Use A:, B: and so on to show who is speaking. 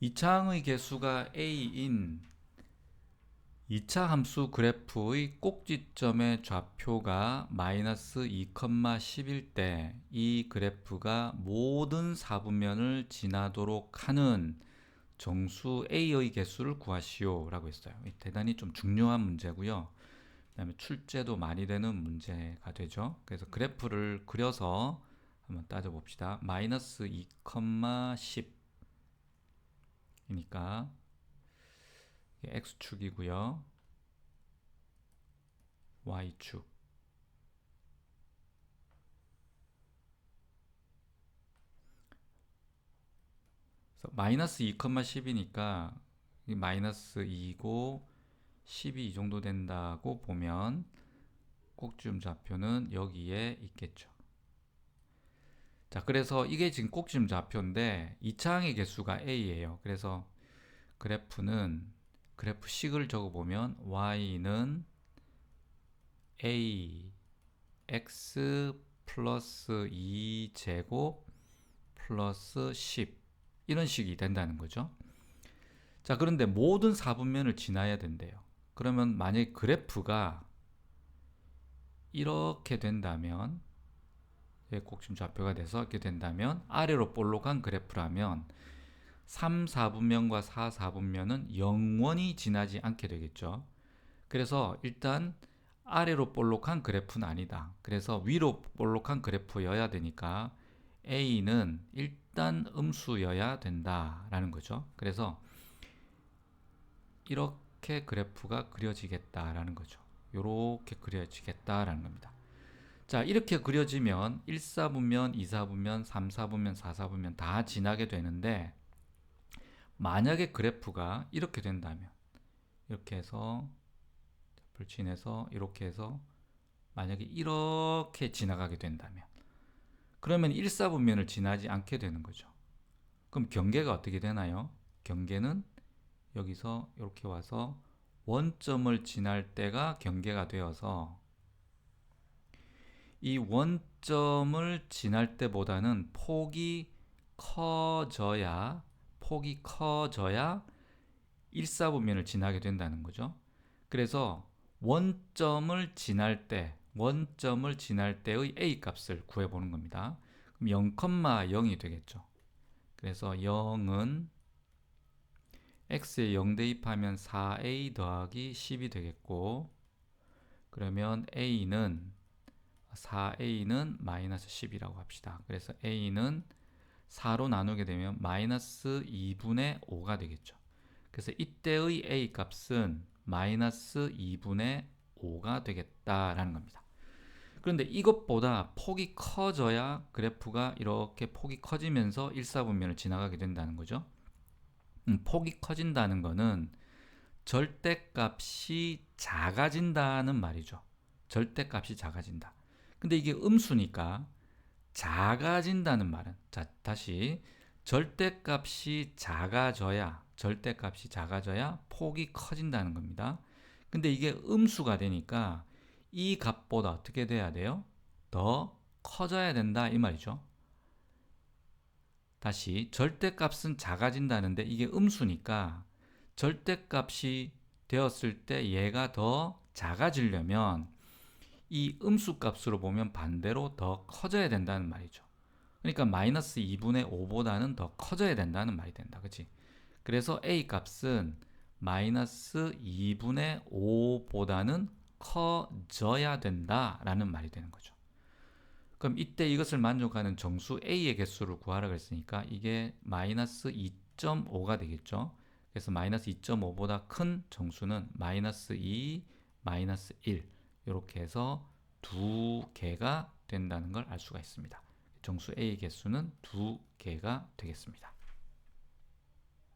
A: 2차항의 개수가 a인 2차 함수 그래프의 꼭지점의 좌표가 마이너스 2,10일 때 이 그래프가 모든 사분면을 지나도록 하는 정수 a의 개수를 구하시오 라고 했어요. 대단히 좀 중요한 문제고요. 그 다음에 출제도 많이 되는 문제가 되죠. 그래서 그래프를 그려서 한번 따져봅시다. 마이너스 2,10 이니까 x축이고요. y축. 그래서 마이너스 2,10이니까 마이너스 2고 10이 이 정도 된다고 보면 꼭지점 좌표는 여기에 있겠죠. 자, 그래서 이게 지금 꼭지점 좌표인데 2차항의 개수가 a예요. 그래서 그래프식을 적어보면 y는 a x 플러스 2제곱 플러스 10 이런 식이 된다는 거죠. 자, 그런데 모든 사분면을 지나야 된대요. 그러면 만약에 그래프가 이렇게 된다면, 꼭지점 좌표가 돼서 이렇게 된다면 아래로 볼록한 그래프라면 3, 4분면과 4, 4분면은 영원히 지나지 않게 되겠죠. 그래서 일단 아래로 볼록한 그래프는 아니다. 그래서 위로 볼록한 그래프여야 되니까 A는 일단 음수여야 된다라는 거죠. 그래서 이렇게 그래프가 그려지겠다라는 거죠. 이렇게 그려지겠다라는 겁니다. 자, 이렇게 그려지면 1, 4분면, 2, 4분면, 3, 4분면, 4, 4분면 다 지나게 되는데 만약에 그래프가 이렇게 된다면 이렇게 해서 불친해서 이렇게 해서 만약에 이렇게 지나가게 된다면 그러면 1, 4분면을 지나지 않게 되는 거죠. 그럼 경계가 어떻게 되나요? 경계는 여기서 이렇게 와서 원점을 지날 때가 경계가 되어서 이 원점을 지날 때보다는 폭이 커져야 1, 4분면을 지나게 된다는 거죠. 그래서 원점을 지날 때의 a 값을 구해보는 겁니다. 그럼 0,0이 되겠죠. 그래서 0은 x에 0 대입하면 4a 더하기 10이 되겠고, 그러면 a는 4a는 마이너스 10이라고 합시다. 그래서 a는 4로 나누게 되면 마이너스 2분의 5가 되겠죠. 그래서 이때의 a 값은 마이너스 2분의 5가 되겠다라는 겁니다. 그런데 이것보다 폭이 커져야 그래프가 이렇게 폭이 커지면서 1, 4분면을 지나가게 된다는 거죠. 폭이 커진다는 거는 절대값이 작아진다는 말이죠. 절대값이 작아진다. 근데 이게 음수니까 작아진다는 말은, 자, 다시 절대값이 작아져야 폭이 커진다는 겁니다. 근데 이게 음수가 되니까 이 값보다 어떻게 돼야 돼요? 더 커져야 된다 이 말이죠. 다시 절대값은 작아진다는데 이게 음수니까 절대값이 되었을 때 얘가 더 작아지려면 이 음수 값으로 보면 반대로 더 커져야 된다는 말이죠. 그러니까 마이너스 2분의 5보다는 더 커져야 된다는 말이 된다. 그치? 그래서 a 값은 마이너스 2분의 5보다는 커져야 된다라는 말이 되는 거죠. 그럼 이때 이것을 만족하는 정수 a의 개수를 구하라고 했으니까 이게 마이너스 2.5가 되겠죠. 그래서 마이너스 2.5보다 큰 정수는 마이너스 2, 마이너스 1 이렇게 해서 두 개가 된다는 걸 알 수가 있습니다. 정수 a의 개수는 두 개가 되겠습니다.